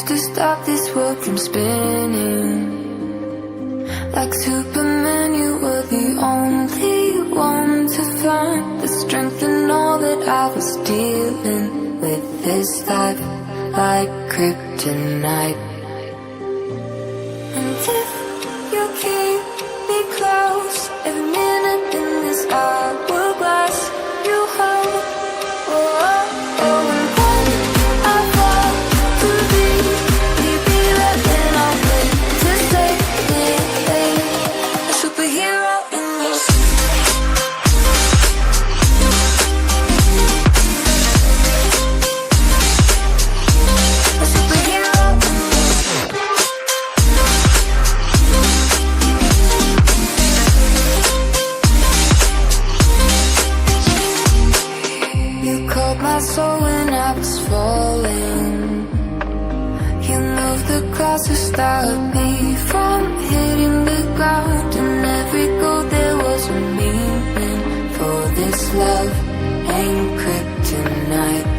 to stop this world from spinning. Like Superman, you were the only one to find the strength in all that I was dealing with this life, like kryptonite. And if you keep me close, every minute in this hourglass you hold. Oh, oh, oh, and when I fall to be right then I'll wait to say it. A superhero in this. A superhero in this. You called my soul when I was falling. You moved the clouds to stop me from hitting the ground. And every goal there was a meaning. For this love ain't kryptonite.